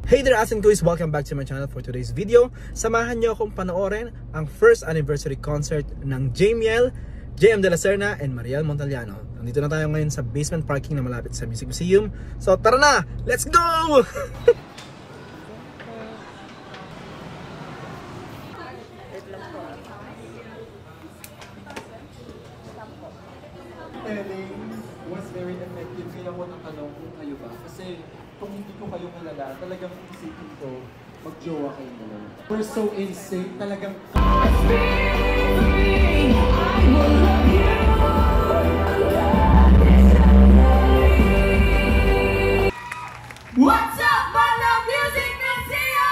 Hey there Asin Guys! Welcome back to my channel for today's video. Samahan nyo akong panoorin ang first anniversary concert ng Jamiel, JM De La Serna, and Mariel Montaliano. Nandito na tayo ngayon sa basement parking na malapit sa Music Museum. So tara na! Let's go! Was very effective. Kaya ko natanong kung kayo ba. Kasi kung hindi ko kayo kilala, talagang isipin ko, mag-jowa kayo naman. We're so in sync, talagang... What's up, Banda Music Museum?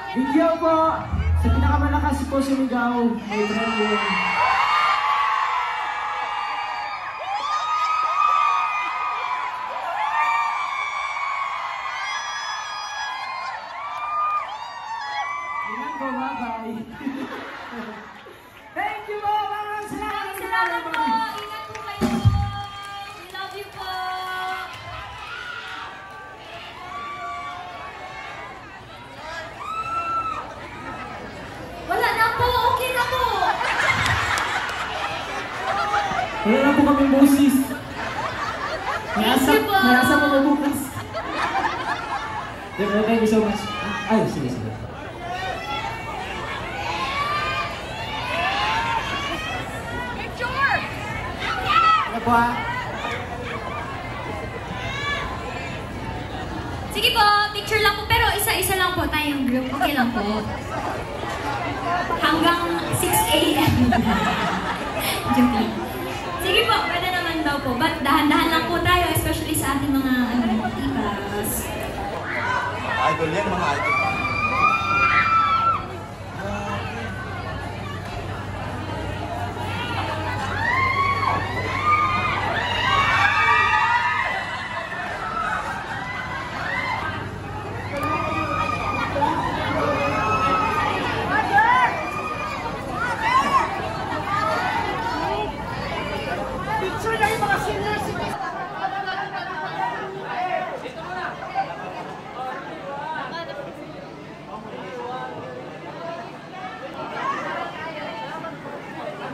Video po sa pinakamalakas po sumigaw, may Brandon. Ilan po, bye-bye. Thank you po, maraming salamat po. Ingat po kayo. We love you po. Wala na po. Okay na po. Wala na po kaming boses. Mayasa mo bukas. Thank you so much. Ay, sige. Ano po ha? Sige po, picture lang po. Pero isa-isa lang po tayong group. Okay lang po. Hanggang 6 AM. Joke lang. Sige po, pwede naman daw po. But dahan-dahan lang po tayo, especially sa ating mga tipas. Idol yan, mga idol.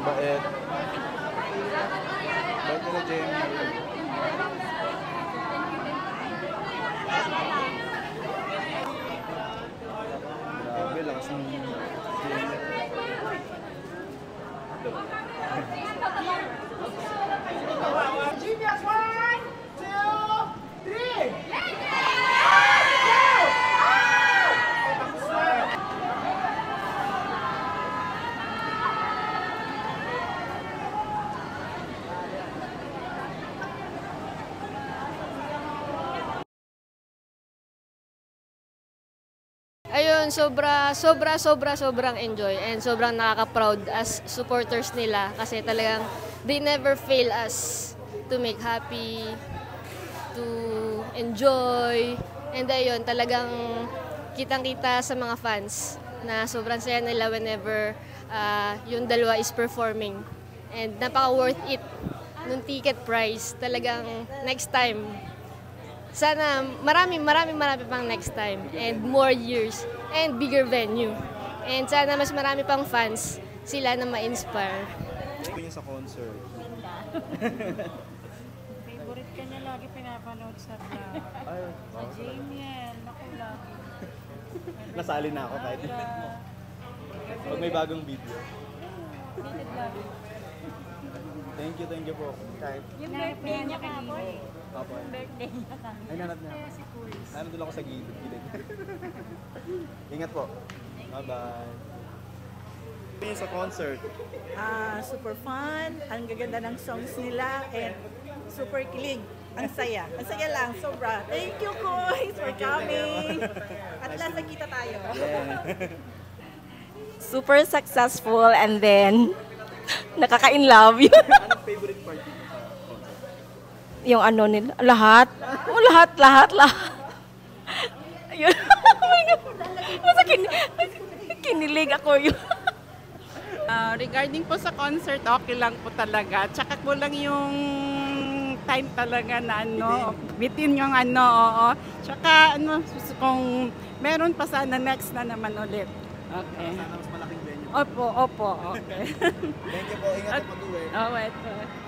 Bait. Bait nila Jamie. Grabe, lakas ng Jamie. Ayun, sobrang enjoy and sobrang nakaka-proud as supporters nila kasi talagang they never fail us to make happy, to enjoy. And ayun, talagang kitang-kita sa mga fans na sobrang saya nila whenever yung dalawa is performing. And napaka-worth it nung ticket price. Talagang next time, sana marami pang next time and more years and bigger venue. And sana mas marami pang fans sila na ma-inspire. Ito yung sa concert. Favorite ka niya lagi pinapanood sa vlog. Sa Jamiel, naku lagi. Nasali na ako kahit. Pag may bagong video. Thank you po. Kahit. Yung birthday niya kahapon. Papa. Birthday niya kami. Ay, nanat na. Kaya si Kulis. Nanat ako sa gilid. Ingat po. Bye-bye. Ito yung sa concert. Super fun, ang gaganda ng songs nila, and super kilig. Ang saya lang, sobra. Thank you, Koys, for coming. At last, nakita tayo. Super successful and then nakaka-in-love. Anong favorite part dito sa concert? Yung ano nila, lahat. Lahat. Ayun. Basta kinilig ako yun. Regarding po sa concert, okay lang po talaga. Tsaka po lang yung time talaga na bitin yung oo. Tsaka kung meron pa sana next na naman ulit. Okay. Sana mas malaking venue. Opo, okay. Thank you po. Ingat po pag-uwi.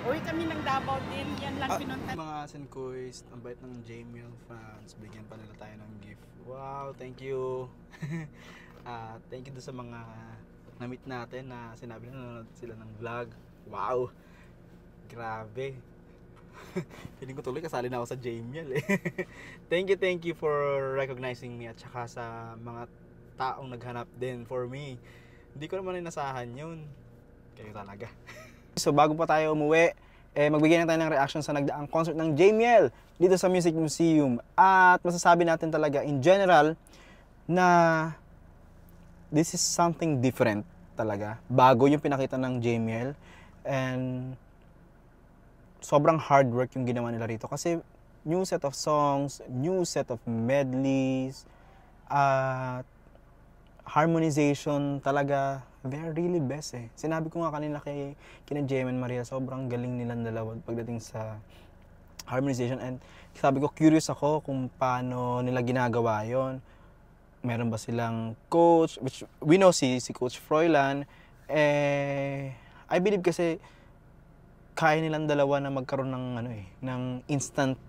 Uwi kami ng Davao din. Yan lang pinunta. Mga Senkoys, ang bait ng Jamiel fans. Bigyan pa nila tayo ng gift. Wow, thank you. Thank you sa mga na-meet natin na sinabi na nanonood sila ng vlog. Wow! Grabe! Feeling ko tuloy kasali na ako sa Jamiel eh. Thank you for recognizing me at saka sa mga taong naghanap din for me. Hindi ko naman inasahan yun. Kayo talaga. So bago pa tayo umuwi, magbigay na tayo ng reaction sa nagdaang concert ng Jamiel dito sa Music Museum. At masasabi natin talaga in general na this is something different talaga. Bago yung pinakita ng Jamiel. And sobrang hard work yung ginawa nila rito. Kasi new set of songs, new set of medleys, harmonization talaga. They're really best eh. Sinabi ko nga kanina kina Jem and Maria, sobrang galing nilang dalawa pagdating sa harmonization. And sabi ko, curious ako kung paano nila ginagawa yon. Meron ba silang coach, which we know si Coach Froilan. I believe kasi kaya nilang dalawa na magkaroon ng ng instant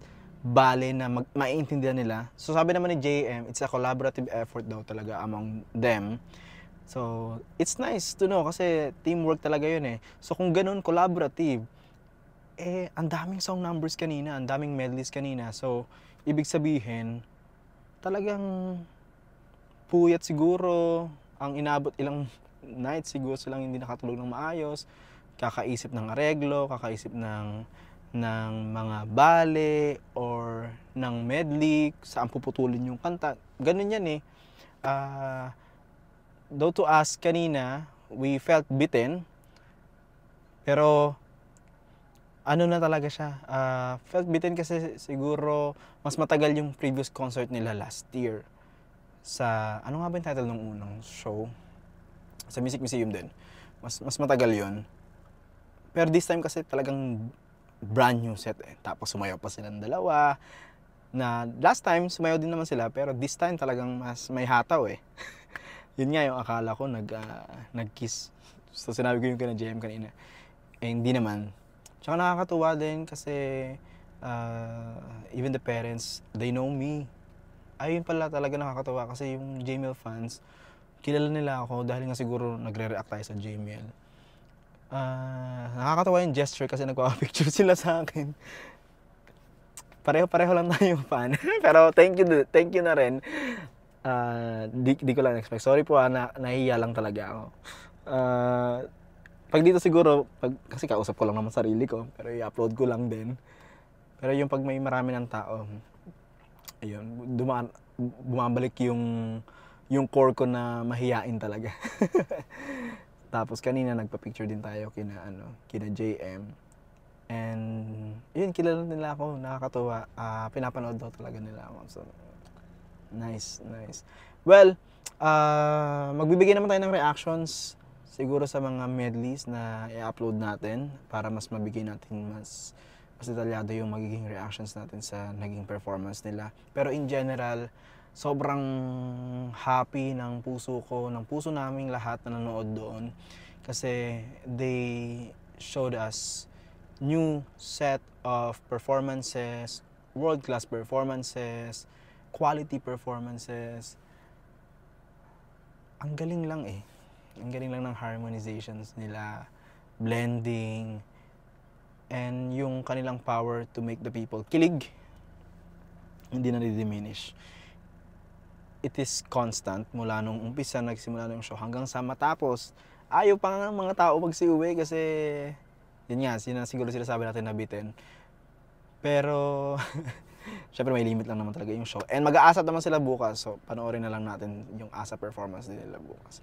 ballet na maiintindihan nila. So sabi naman ni JM, it's a collaborative effort daw talaga among them. So it's nice to know kasi teamwork talaga yun eh. So kung ganun collaborative, ang daming song numbers kanina, ang daming medleys kanina. So ibig sabihin, talagang puyat siguro, ang inabot ilang nights siguro silang hindi nakatulog ng maayos, kakaisip ng areglo, kakaisip ng mga bale or ng medley, saan puputulin yung kanta. Ganun yan eh. Though to us kanina, we felt bitten, pero ano na talaga siya, felt bitten kasi siguro mas matagal yung previous concert nila last year. Sa, ano nga ba yung title ng unang show? Sa Music Museum din. Mas matagal yon. Pero this time kasi talagang brand new set eh. Tapos sumayaw pa silang dalawa. Na last time sumayaw din naman sila, pero this time talagang mas may hataw eh. Yun nga yung akala ko nag-kiss. So sinabi ko yung kina JM kanina. Hindi naman. Tsaka nakakatuwa din kasi even the parents, they know me. Ayun pala talaga nakakatawa kasi yung Jamiel fans, kilala nila ako dahil nga siguro nagre-react tayo sa Jamiel. Nakakatawa yung gesture kasi nagpapapicture sila sa akin. Pareho lang tayo fan. Pero thank you na rin. Di ko lang expect. Sorry po nahihiya lang talaga ako. Pag dito siguro, kasi kausap ko lang naman sarili ko, pero i-upload ko lang din. Pero yung pag may marami ng tao, ayun, bumabalik yung yung core ko na mahiyain talaga. Tapos kanina nagpa-picture din tayo kina JM. And yun, kilala nila ako, nakakatuwa. Pinapanood daw talaga nila ako. So, nice. Well, magbibigay naman tayo ng reactions siguro sa mga medleys na i-upload natin para mas mabigay natin mas detalyado yung magiging reactions natin sa naging performance nila. Pero in general, sobrang happy ng puso ko, ng puso naming lahat na nanood doon. Kasi they showed us new set of performances, world-class performances, quality performances. Ang galing lang eh. Ang galing lang ng harmonizations nila, blending, and yung kanilang power to make the people kilig, hindi na diminish. It is constant mula nung umpisa, nagsimula na yung show hanggang sa matapos. Ayaw pa nga ng mga tao magsiuwi kasi yun nga, siguro sinasabi natin na bitin. Pero syempre may limit lang naman talaga yung show. And mag-aasap naman sila bukas, so panoorin na lang natin yung ASAP performance nila bukas.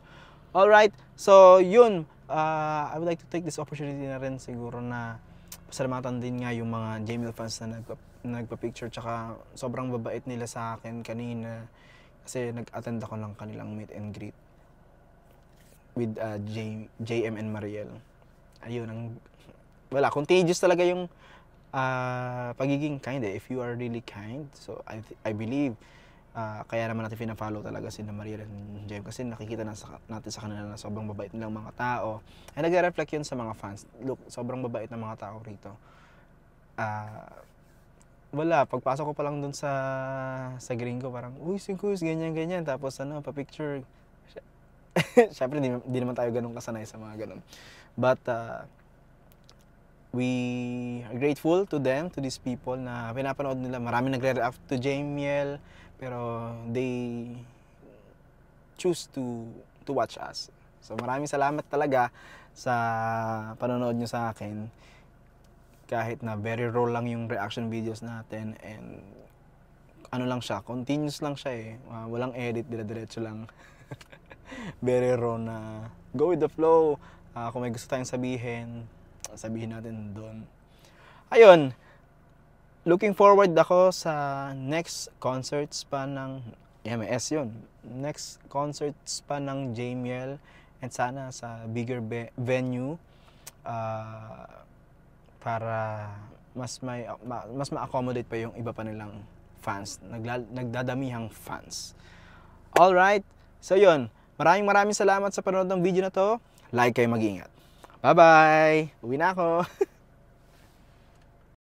Alright, so yun, I would like to take this opportunity na rin siguro na pasalamatan din nga yung mga JML fans na nagpa-picture, tsaka sobrang babait nila sa akin kanina kasi nag-attend ako ng kanilang meet and greet with JM and Mariel. Ayun, wala, contagious talaga yung pagiging kind if you are really kind. So I believe kaya naman natin pina-follow talaga si Mariel and JM kasi nakikita natin sa kanila na sobrang babait nilang mga tao. And nagre-reflect yun sa mga fans. Look, sobrang babait ng mga tao rito. Wala, pagpasok ko pa lang dun sa gringo, parang, uy, singkus, ganyan. Tapos pa-picture. Siyempre, di naman tayo ganun kasanay sa mga ganun. But, we are grateful to them, to these people na pinapanood nila. Marami nagre-react to JML, pero they choose to watch us. So, maraming salamat talaga sa panonood nyo sa akin. Kahit na very raw lang yung reaction videos natin and ano lang siya, continuous lang siya eh. Walang edit, dire-diretso lang. Very raw na go with the flow. Kung may gusto tayong sabihin natin doon. Ayun, looking forward ako sa next concerts pa ng MS yun. Next concerts pa ng JML and sana sa bigger venue para mas ma-accommodate pa yung iba pa nilang fans, nagdadamihang fans. Alright, so yun, maraming salamat sa panonood ng video na to. Like kayo, mag-ingat. Bye-bye! Uwi na ako!